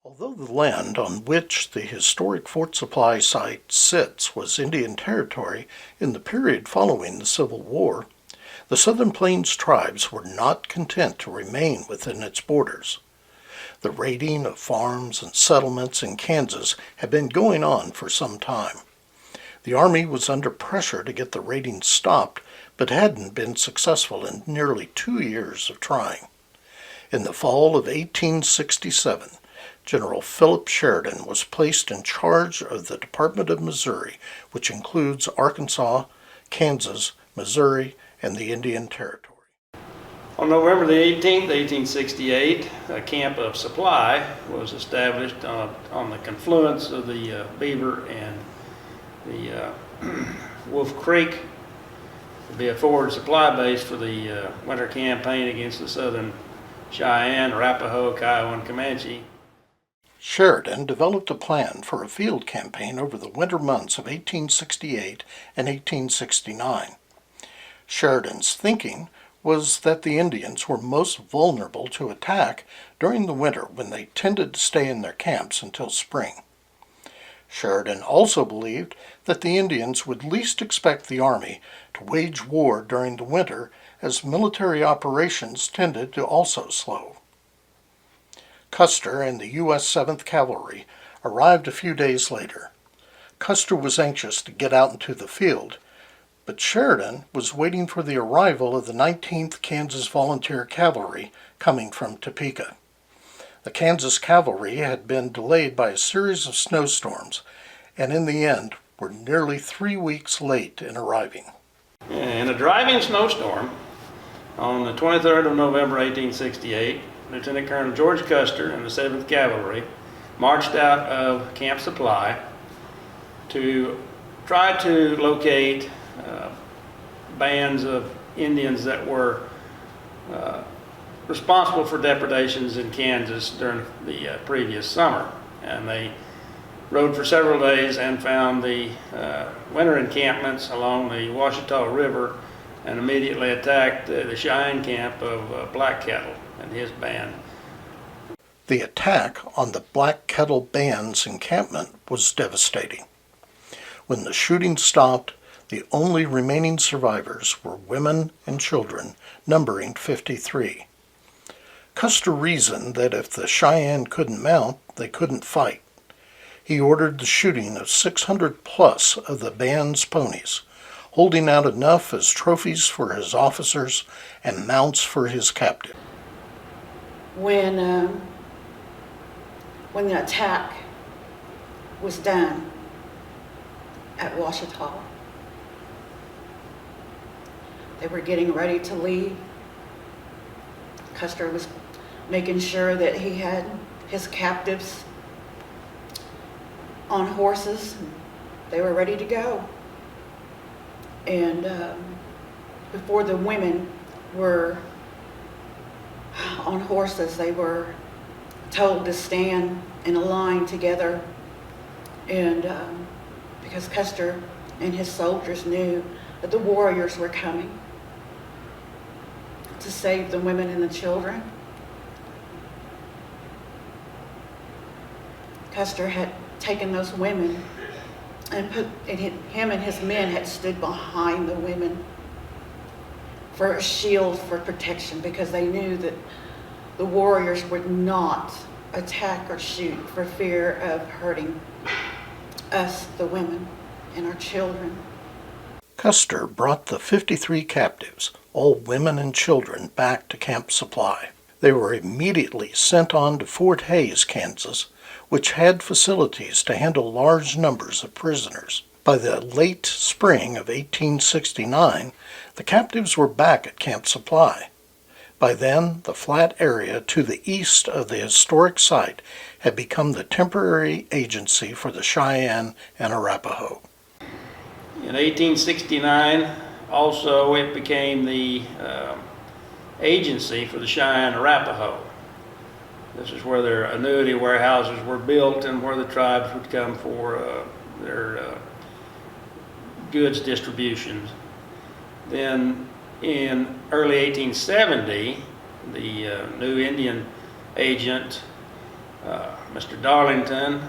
Although the land on which the historic Fort Supply site sits was Indian territory in the period following the Civil War, the Southern Plains tribes were not content to remain within its borders. The raiding of farms and settlements in Kansas had been going on for some time. The Army was under pressure to get the raiding stopped, but hadn't been successful in nearly 2 years of trying. In the fall of 1867, General Philip Sheridan was placed in charge of the Department of Missouri, which includes Arkansas, Kansas, Missouri, and the Indian Territory. On November the 18th, 1868, a camp of supply was established on the confluence of the Beaver and the Wolf Creek to be a forward supply base for the winter campaign against the Southern Cheyenne, Arapaho, Kiowa, and Comanche. Sheridan developed a plan for a field campaign over the winter months of 1868 and 1869. Sheridan's thinking was that the Indians were most vulnerable to attack during the winter when they tended to stay in their camps until spring. Sheridan also believed that the Indians would least expect the Army to wage war during the winter, as military operations tended to also slow. Custer and the U.S. 7th Cavalry arrived a few days later. Custer was anxious to get out into the field, but Sheridan was waiting for the arrival of the 19th Kansas Volunteer Cavalry coming from Topeka. The Kansas Cavalry had been delayed by a series of snowstorms, and in the end were nearly 3 weeks late in arriving. In a driving snowstorm, on the 23rd of November 1868, Lieutenant Colonel George Custer and the 7th Cavalry marched out of Camp Supply to try to locate bands of Indians that were responsible for depredations in Kansas during the previous summer. And they rode for several days and found the winter encampments along the Washita River and immediately attacked the Cheyenne camp of Black Kettle and his band. The attack on the Black Kettle band's encampment was devastating. When the shooting stopped, the only remaining survivors were women and children, numbering 53. Custer reasoned that if the Cheyenne couldn't mount, they couldn't fight. He ordered the shooting of 600 plus of the band's ponies, holding out enough as trophies for his officers and mounts for his captive. When the attack was done at Washita, they were getting ready to leave. Custer was making sure that he had his captives on horses. They were ready to go. And before the women were on horses, they were told to stand in a line together, and because Custer and his soldiers knew that the warriors were coming to save the women and the children. Custer had taken those women and him and his men had stood behind the women for a shield for protection, because they knew that the warriors would not attack or shoot for fear of hurting us, the women, and our children. Custer brought the 53 captives, all women and children, back to Camp Supply. They were immediately sent on to Fort Hays, Kansas, which had facilities to handle large numbers of prisoners. By the late spring of 1869, the captives were back at Camp Supply. By then, the flat area to the east of the historic site had become the temporary agency for the Cheyenne and Arapaho. In 1869, also, it became the agency for the Cheyenne Arapaho. This is where their annuity warehouses were built and where the tribes would come for their goods distributions. Then in early 1870, the new Indian agent Mr. Darlington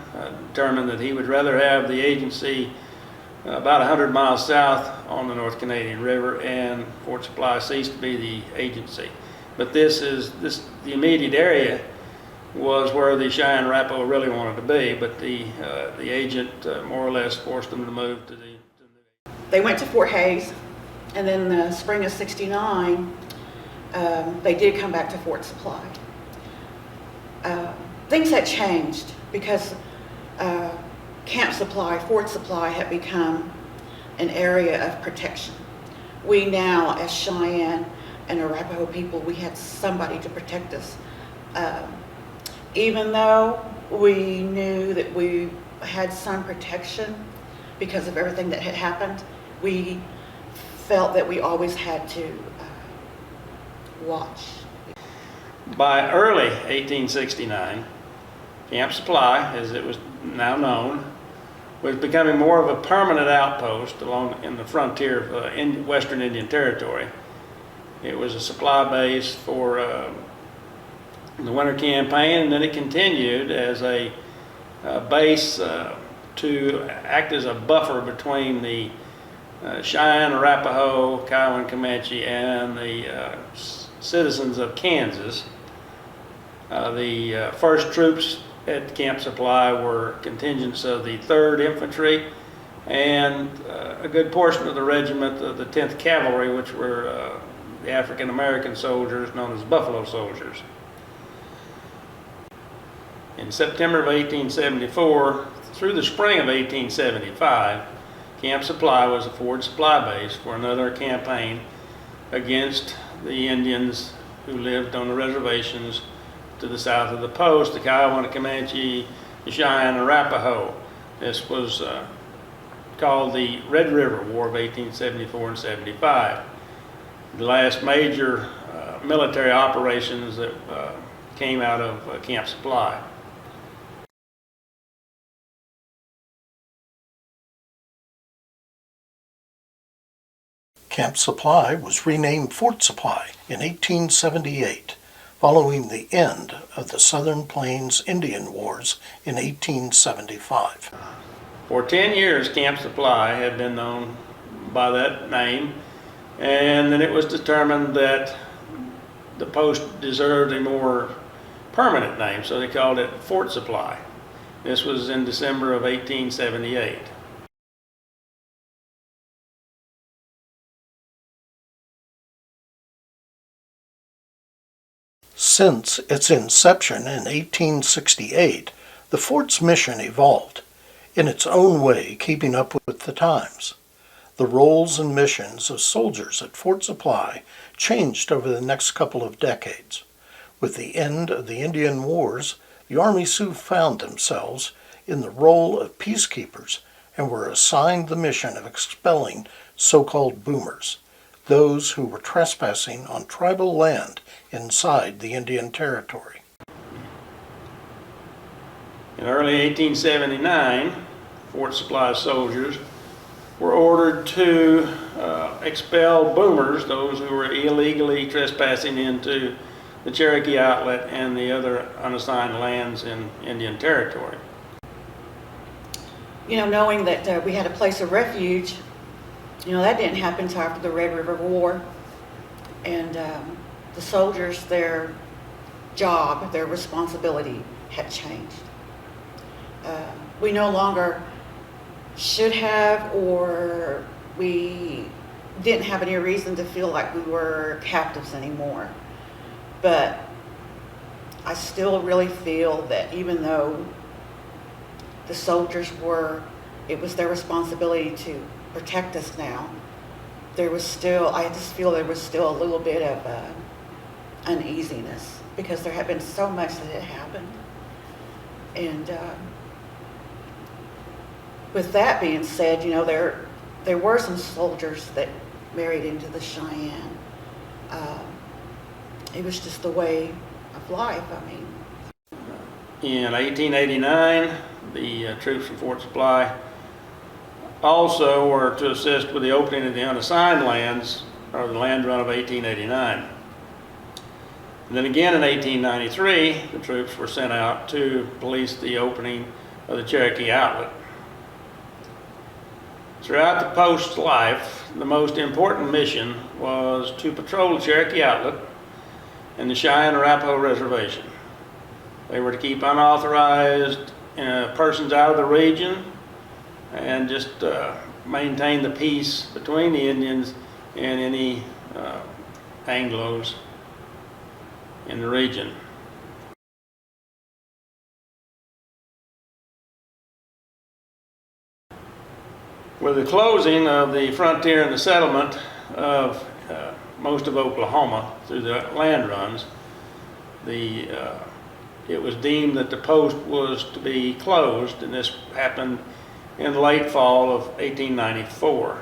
determined that he would rather have the agency about 100 miles south on the North Canadian River, and Fort Supply ceased to be the agency. But the immediate area was where the Cheyenne Arapaho really wanted to be, but the agent more or less forced them to move to the. They went to Fort Hays, and then the spring of '69, they did come back to Fort Supply. Things had changed because Camp Supply, Fort Supply had become an area of protection. We now, as Cheyenne and Arapaho people, we had somebody to protect us. Even though we knew that we had some protection because of everything that had happened, we felt that we always had to watch. By early 1869, Camp Supply, as it was now known, was becoming more of a permanent outpost in the frontier of Western Indian Territory. It was a supply base for the winter campaign, and then it continued as a base to act as a buffer between the Cheyenne, Arapaho, Kiowa, and Comanche, and the citizens of Kansas. The first troops at Camp Supply were contingents of the 3rd Infantry and a good portion of the regiment of the 10th Cavalry, which were the African American soldiers known as Buffalo Soldiers. In September of 1874 through the spring of 1875, Camp Supply was a forward supply base for another campaign against the Indians who lived on the reservations to the south of the post, the Kiowa, the Comanche, the Cheyenne, and Arapaho. This was called the Red River War of 1874 and 75. The last major military operations that came out of Camp Supply. Camp Supply was renamed Fort Supply in 1878, following the end of the Southern Plains Indian Wars in 1875. For 10 years, Camp Supply had been known by that name, and then it was determined that the post deserved a more permanent name, so they called it Fort Supply. This was in December of 1878. Since its inception in 1868, the fort's mission evolved, in its own way keeping up with the times. The roles and missions of soldiers at Fort Supply changed over the next couple of decades. With the end of the Indian Wars, the Army soon found themselves in the role of peacekeepers and were assigned the mission of expelling so-called boomers, those who were trespassing on tribal land inside the Indian Territory. In early 1879, Fort Supply soldiers were ordered to expel boomers, those who were illegally trespassing into the Cherokee Outlet and the other unassigned lands in Indian Territory. You know, knowing that we had a place of refuge, you know, that didn't happen until after the Red River War. And the soldiers, their job, their responsibility had changed. We no longer should have, or we didn't have any reason to feel like we were captives anymore. But I still really feel that even though the soldiers it was their responsibility to protect us now, I just feel there was still a little bit of uneasiness because there had been so much that had happened. And with that being said, you know, there were some soldiers that married into the Cheyenne. It was just the way of life, I mean. In 1889, the troops from Fort Supply also were to assist with the opening of the unassigned lands, or the land run of 1889. And then again in 1893, the troops were sent out to police the opening of the Cherokee Outlet. Throughout the post's life, the most important mission was to patrol the Cherokee Outlet and the Cheyenne Arapaho Reservation. They were to keep unauthorized persons out of the region and just maintain the peace between the Indians and any Anglos in the region. With the closing of the frontier and the settlement of most of Oklahoma through the land runs, it was deemed that the post was to be closed, and this happened in late fall of 1894.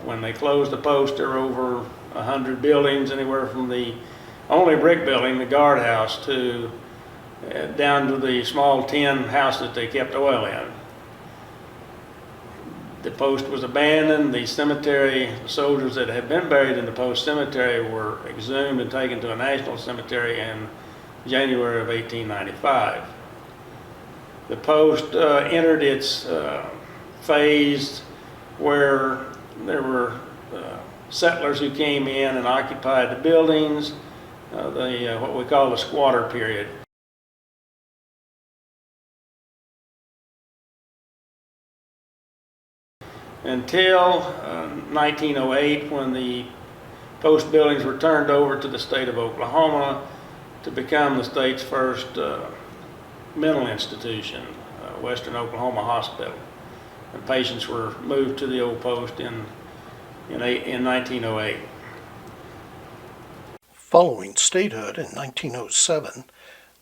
When they closed the post, there were over 100 buildings, anywhere from the only brick building, the guardhouse, to down to the small tin house that they kept oil in. The post was abandoned. The cemetery, the soldiers that had been buried in the post cemetery were exhumed and taken to a national cemetery in January of 1895. The post entered its phase where there were settlers who came in and occupied the buildings, what we call the squatter period. Until 1908, when the post buildings were turned over to the state of Oklahoma to become the state's first mental institution, Western Oklahoma Hospital. And patients were moved to the old post in 1908. Following statehood in 1907,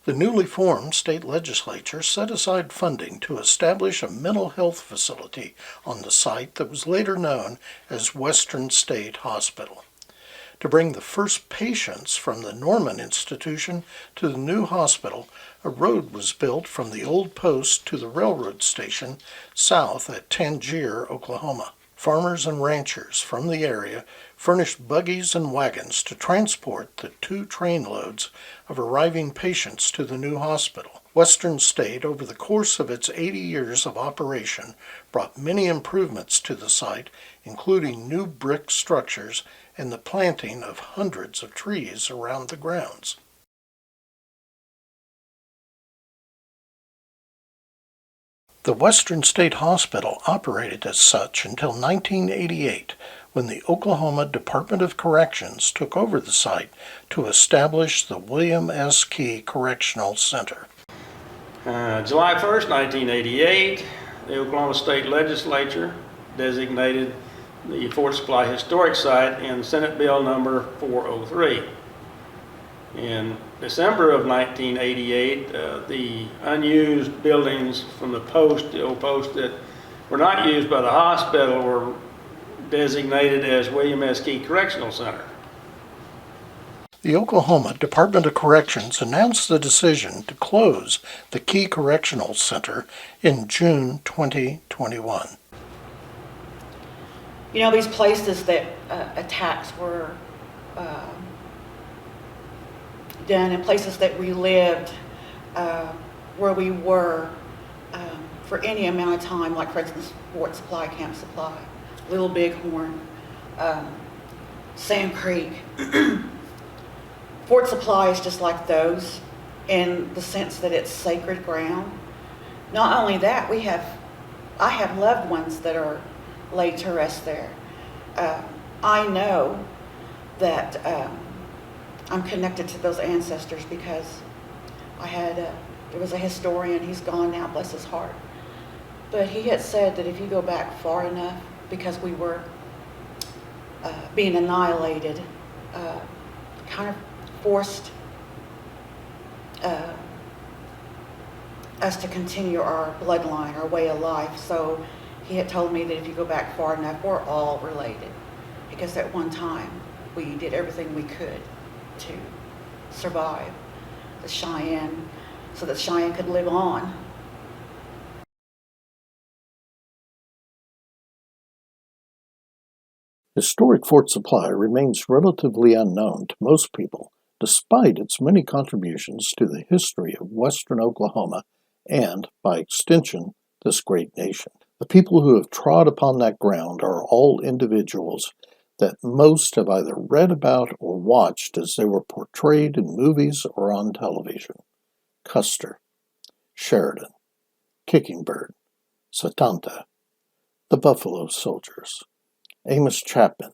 the newly formed state legislature set aside funding to establish a mental health facility on the site that was later known as Western State Hospital. To bring the first patients from the Norman Institution to the new hospital, a road was built from the old post to the railroad station south at Tangier, Oklahoma. Farmers and ranchers from the area furnished buggies and wagons to transport the 2 train loads of arriving patients to the new hospital. Western State, over the course of its 80 years of operation, brought many improvements to the site, including new brick structures and the planting of hundreds of trees around the grounds. The Western State Hospital operated as such until 1988, when the Oklahoma Department of Corrections took over the site to establish the William S. Key Correctional Center. July 1st, 1988, the Oklahoma State Legislature designated the Fort Supply Historic Site in Senate Bill number 403. In December of 1988, the unused buildings from the post, the old post that were not used by the hospital, were designated as William S. Key Correctional Center. The Oklahoma Department of Corrections announced the decision to close the Key Correctional Center in June 2021. You know, these places that attacks were done, and places that we lived, where we were for any amount of time, like for instance, Fort Supply, Camp Supply, Little Bighorn, Sand Creek. Fort Supply is just like those in the sense that it's sacred ground. Not only that, I have loved ones that are laid to rest there. I know that I'm connected to those ancestors because there was a historian, he's gone now, bless his heart. But he had said that if you go back far enough, because we were being annihilated, kind of forced us to continue our bloodline, our way of life. So he had told me that if you go back far enough, we're all related. Because at one time, we did everything we could to survive the Cheyenne, so that Cheyenne could live on. Historic Fort Supply remains relatively unknown to most people despite its many contributions to the history of western Oklahoma and, by extension, this great nation. The people who have trod upon that ground are all individuals that most have either read about or watched as they were portrayed in movies or on television. Custer, Sheridan, Kicking Bird, Satanta, the Buffalo Soldiers, Amos Chapman,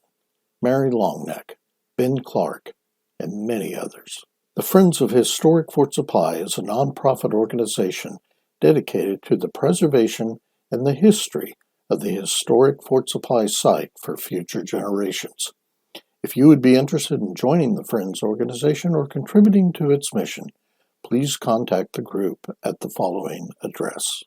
Mary Longneck, Ben Clark, and many others. The Friends of Historic Fort Supply is a nonprofit organization dedicated to the preservation and the history of the historic Fort Supply site for future generations. If you would be interested in joining the Friends organization or contributing to its mission, please contact the group at the following address.